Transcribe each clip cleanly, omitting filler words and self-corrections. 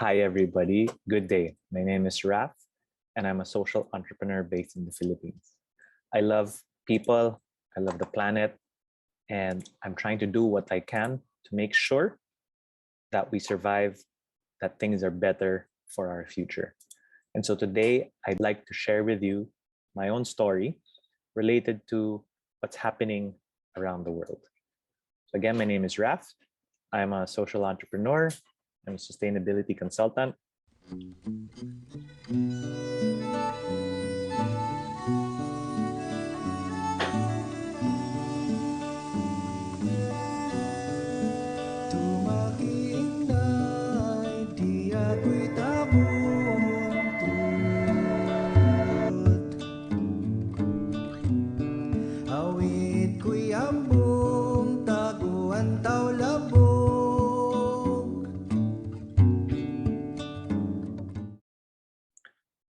Hi, everybody. Good day. My name is Raf, and I'm a social entrepreneur based in the Philippines. I love people, I love the planet, and I'm trying to do what I can to make sure that we survive, that things are better for our future. And so today, I'd like to share with you my own story related to what's happening around the world. So again, my name is Raf. I'm a social entrepreneur. I'm a sustainability consultant. Tumakiinday, di ako'y tabon Awit ko'y ambong, taguan taw labog.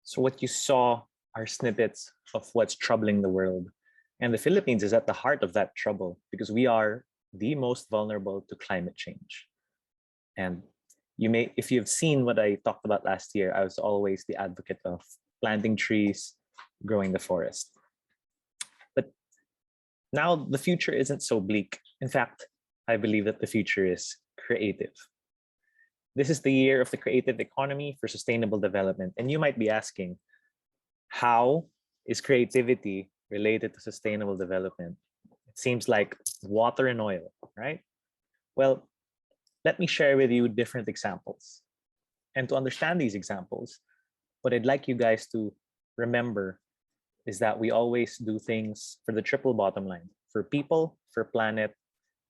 So what you saw are snippets of what's troubling the world. And the Philippines is at the heart of that trouble because we are the most vulnerable to climate change. And if you've seen what I talked about last year, I was always the advocate of planting trees, growing the forest. But now the future isn't so bleak. In fact, I believe that the future is creative. This is the year of the creative economy for sustainable development. And you might be asking, how is creativity related to sustainable development? It seems like water and oil, right? Well, let me share with you different examples. And to understand these examples, what I'd like you guys to remember is that we always do things for the triple bottom line, for people, for planet,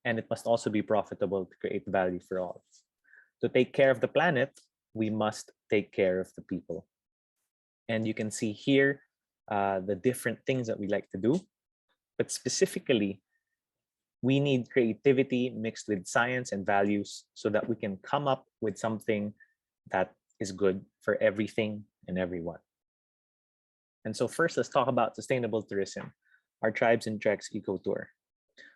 and it must also be profitable to create value for all. To take care of the planet, we must take care of the people. And you can see here the different things that we like to do. But specifically, we need creativity mixed with science and values so that we can come up with something that is good for everything and everyone. And so first, let's talk about sustainable tourism, our Tribes and Treks Eco Tour.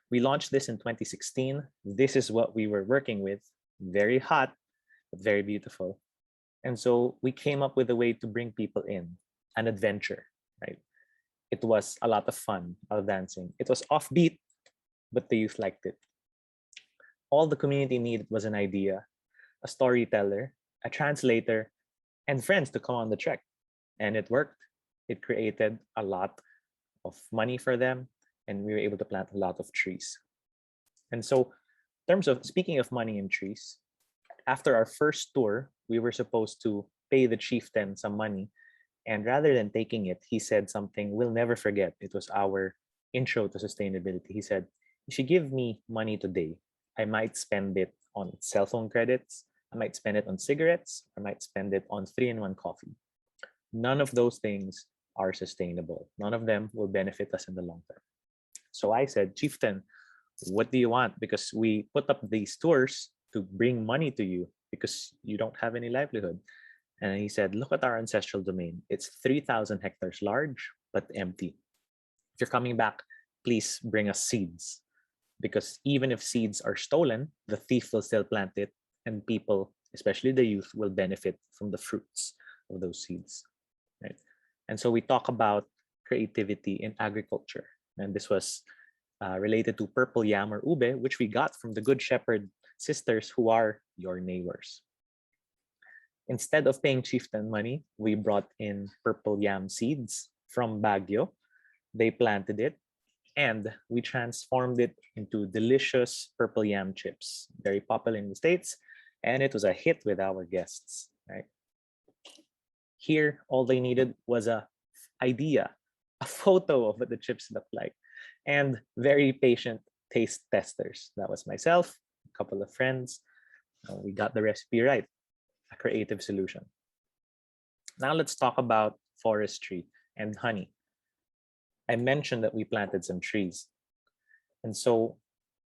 We launched this in 2016. This is what we were working with. Very hot, but very beautiful. And so we came up with a way to bring people in, an adventure, right? It was a lot of fun, a lot of dancing. It was offbeat, but the youth liked it. All the community needed was an idea, a storyteller, a translator, and friends to come on the trek. And it worked. It created a lot of money for them, and we were able to plant a lot of trees. And so, in terms of speaking of money and trees, after our first tour, we were supposed to pay the chieftain some money. And rather than taking it, he said something we'll never forget. It was our intro to sustainability. He said, if you give me money today, I might spend it on cell phone credits, I might spend it on cigarettes, I might spend it on 3-in-1 coffee. None of those things are sustainable. None of them will benefit us in the long term. So I said, Chieftain, what do you want? Because we put up these tours to bring money to you because you don't have any livelihood. And he said, look at our ancestral domain. It's 3,000 hectares large, but empty. If you're coming back, please bring us seeds. Because even if seeds are stolen, the thief will still plant it, and people, especially the youth, will benefit from the fruits of those seeds. Right? And so we talk about creativity in agriculture. And this was related to purple yam or ube, which we got from the Good Shepherd sisters who are your neighbors. Instead of paying chieftain money, we brought in purple yam seeds from Baguio. They planted it and we transformed it into delicious purple yam chips, very popular in the States, and it was a hit with our guests. Right? Here, all they needed was a idea, a photo of what the chips looked like, and very patient taste testers. That was myself, a couple of friends. We got the recipe right, a creative solution. Now let's talk about forestry and honey. I mentioned that we planted some trees. And so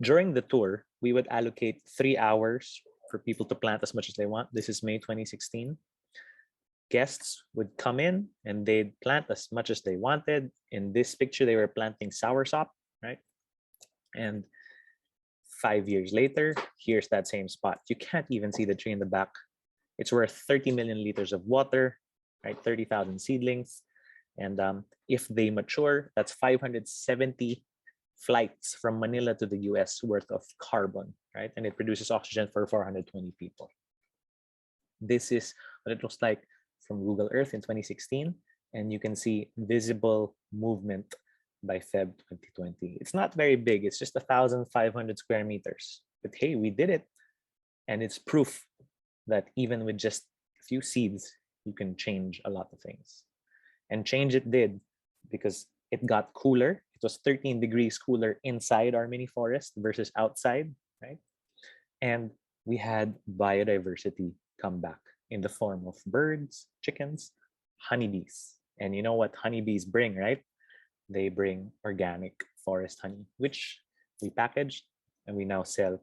during the tour, we would allocate 3 hours for people to plant as much as they want. This is May 2016. Guests would come in and they'd plant as much as they wanted. In this picture, they were planting soursop, right? And 5 years later, here's that same spot. You can't even see the tree in the back. It's worth 30 million liters of water, right? 30,000 seedlings. And if they mature, that's 570 flights from Manila to the US worth of carbon, right? And it produces oxygen for 420 people. This is what it looks like from Google Earth in 2016. And you can see visible movement by Feb 2020. It's not very big. It's just 1,500 square meters. But hey, we did it. And it's proof that even with just a few seeds, you can change a lot of things. And change it did, because it got cooler. It was 13 degrees cooler inside our mini forest versus outside, right? And we had biodiversity come back in the form of birds, chickens, honeybees. And you know what honeybees bring, right? They bring organic forest honey, which we packaged and we now sell.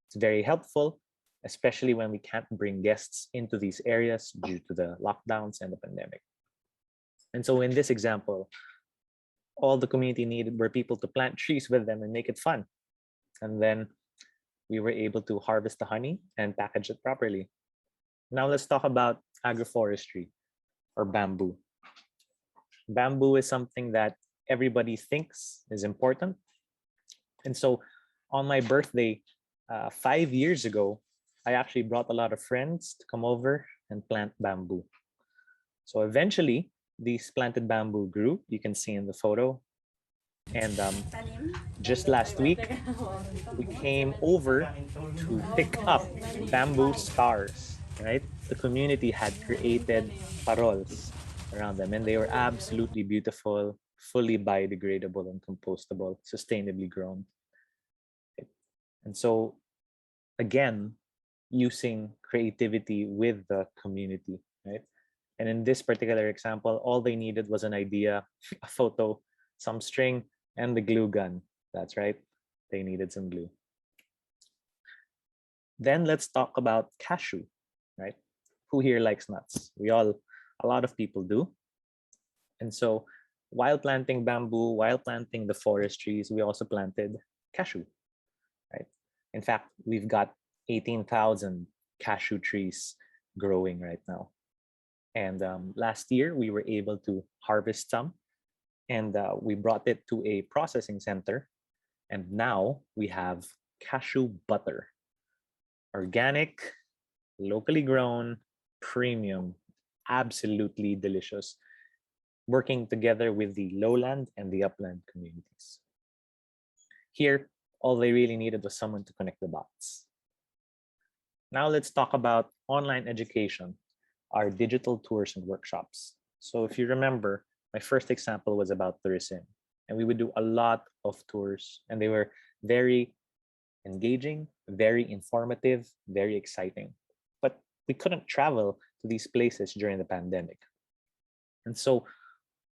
It's very helpful, especially when we can't bring guests into these areas due to the lockdowns and the pandemic. And so in this example, all the community needed were people to plant trees with them and make it fun. And then we were able to harvest the honey and package it properly. Now let's talk about agroforestry or bamboo. Bamboo is something that everybody thinks is important. And so on my birthday, 5 years ago, I actually brought a lot of friends to come over and plant bamboo. So eventually, these planted bamboo grew. You can see in the photo. And just last week, we came over to pick up bamboo stars, right? The community had created parols around them, and they were absolutely beautiful, fully biodegradable and compostable, sustainably grown. And so, again, using creativity with the community, right? And in this particular example, all they needed was an idea, a photo, some string, and the glue gun. That's right, they needed some glue. Then let's talk about cashew, right? Who here likes nuts? A lot of people do. And so while planting bamboo, while planting the forest trees, we also planted cashew, right? In fact, we've got 18,000 cashew trees growing right now. And last year, we were able to harvest some, and we brought it to a processing center. And now we have cashew butter, organic, locally grown, premium, absolutely delicious, working together with the lowland and the upland communities. Here, all they really needed was someone to connect the dots. Now let's talk about online education, our digital tours and workshops. So if you remember, my first example was about tourism, and we would do a lot of tours, and they were very engaging, very informative, very exciting. But we couldn't travel to these places during the pandemic. And so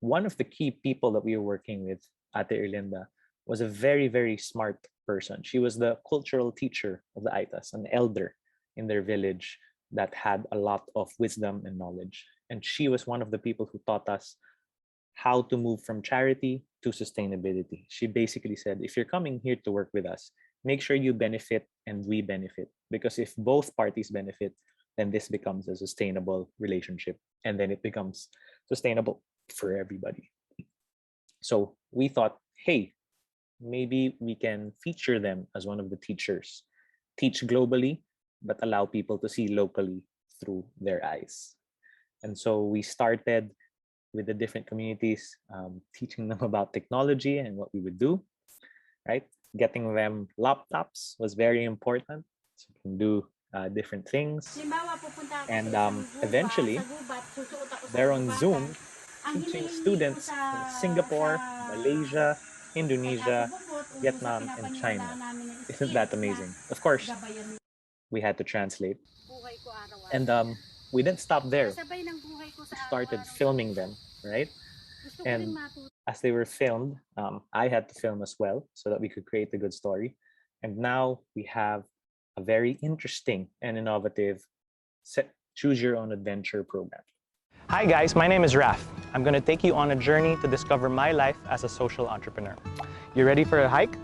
one of the key people that we were working with, Ate Erlinda, was a very, very smart person. She was the cultural teacher of the Aitas, an elder in their village that had a lot of wisdom and knowledge. And she was one of the people who taught us how to move from charity to sustainability. She basically said, if you're coming here to work with us, make sure you benefit and we benefit. Because if both parties benefit, then this becomes a sustainable relationship. And then it becomes sustainable for everybody. So we thought, hey, maybe we can feature them as one of the teachers. Teach globally, but allow people to see locally through their eyes. And so we started with the different communities, teaching them about technology and what we would do, right? Getting them laptops was very important, so you can do different things. And eventually, they're on Zoom teaching students in Singapore, Malaysia, Indonesia, Vietnam, and China. Isn't that amazing? Of course, we had to translate. And we didn't stop there. We started filming them, right? And as they were filmed, I had to film as well so that we could create a good story. And now we have a very interesting and innovative choose your own adventure program. Hi guys, my name is Raf. I'm going to take you on a journey to discover my life as a social entrepreneur. You ready for a hike?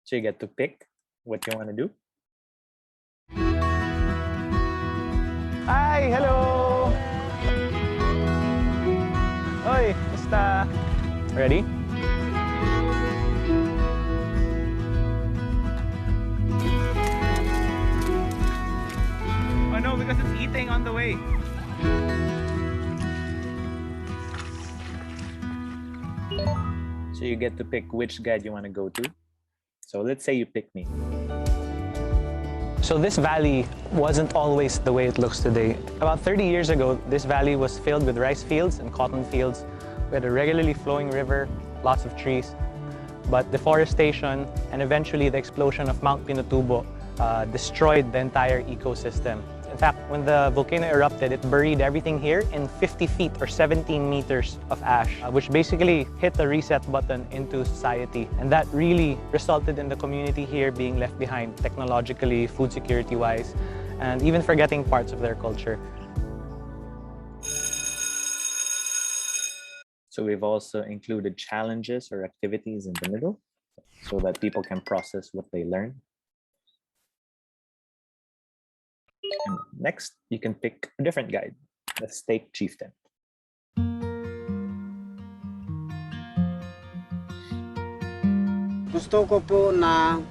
So you get to pick what you want to do. Hi! Hello! Hoy! Basta! Ready? Oh no, because it's eating on the way. So you get to pick which guide you want to go to. So let's say you pick me. So this valley wasn't always the way it looks today. About 30 years ago, this valley was filled with rice fields and cotton fields. We had a regularly flowing river, lots of trees. But deforestation and eventually the explosion of Mount Pinatubo destroyed the entire ecosystem. In fact, when the volcano erupted, it buried everything here in 50 feet or 17 meters of ash, which basically hit the reset button into society. And that really resulted in the community here being left behind technologically, food security-wise, and even forgetting parts of their culture. So we've also included challenges or activities in the middle so that people can process what they learn. And next, you can pick a different guide, the Stake Chieftain. Gusto ko po na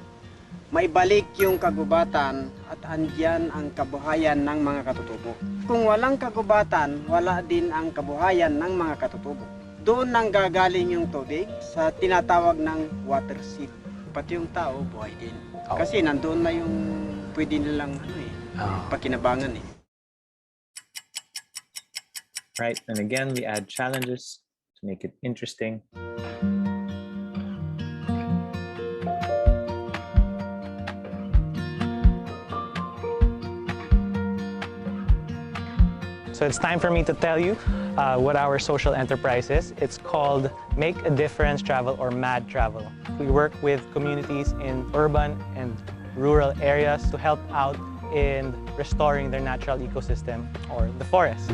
maibalik yung kagubatan at andyan ang kabuhayan ng mga katutubo. Kung walang kagubatan, wala din ang kabuhayan ng mga katutubo. Doon nang gagaling yung tubig sa tinatawag ng water seed. Pati yung tao, buhay din. Kasi nandoon na yung pwede nilang pakinabangan eh. Right, and again, we add challenges to make it interesting. So it's time for me to tell you what our social enterprise is. It's called Make a Difference Travel or MAD Travel. We work with communities in urban and rural areas to help out in restoring their natural ecosystem or the forest.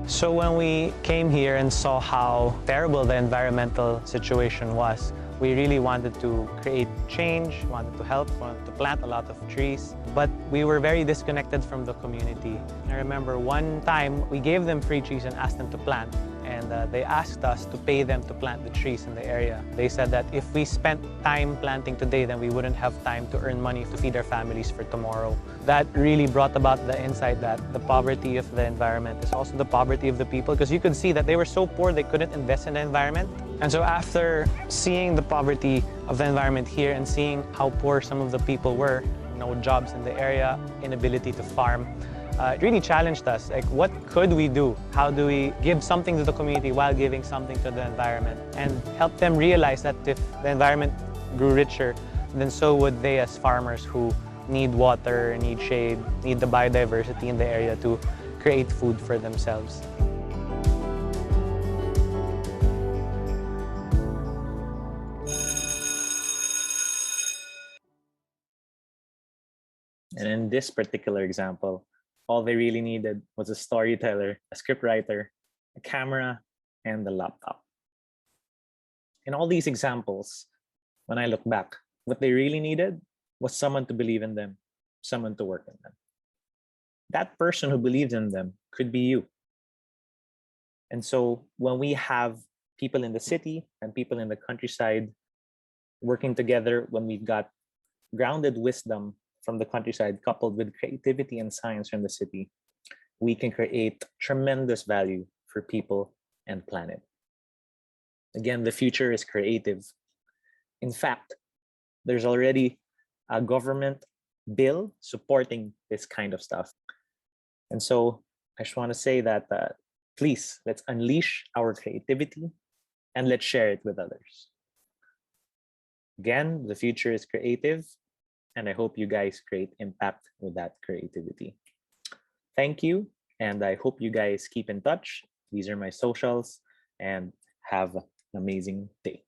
So when we came here and saw how terrible the environmental situation was, we really wanted to create change, wanted to help, wanted to plant a lot of trees, but we were very disconnected from the community. I remember one time we gave them free trees and asked them to plant, and they asked us to pay them to plant the trees in the area. They said that if we spent time planting today, then we wouldn't have time to earn money to feed our families for tomorrow. That really brought about the insight that the poverty of the environment is also the poverty of the people, because you could see that they were so poor they couldn't invest in the environment. And so after seeing the poverty of the environment here and seeing how poor some of the people were, no jobs in the area, inability to farm, it really challenged us. Like, what could we do? How do we give something to the community while giving something to the environment? And help them realize that if the environment grew richer, then so would they as farmers who need water, need shade, need the biodiversity in the area to create food for themselves. And in this particular example, all they really needed was a storyteller, a scriptwriter, a camera, and a laptop. In all these examples, when I look back, what they really needed was someone to believe in them, someone to work in them. That person who believed in them could be you. And so when we have people in the city and people in the countryside working together, when we've got grounded wisdom from the countryside coupled with creativity and science from the city, we can create tremendous value for people and planet. Again, the future is creative. In fact, there's already a government bill supporting this kind of stuff. And so I just want to say that please, let's unleash our creativity and let's share it with others. Again, the future is creative, and I hope you guys create impact with that creativity. Thank you, and I hope you guys keep in touch. These are my socials, and have an amazing day.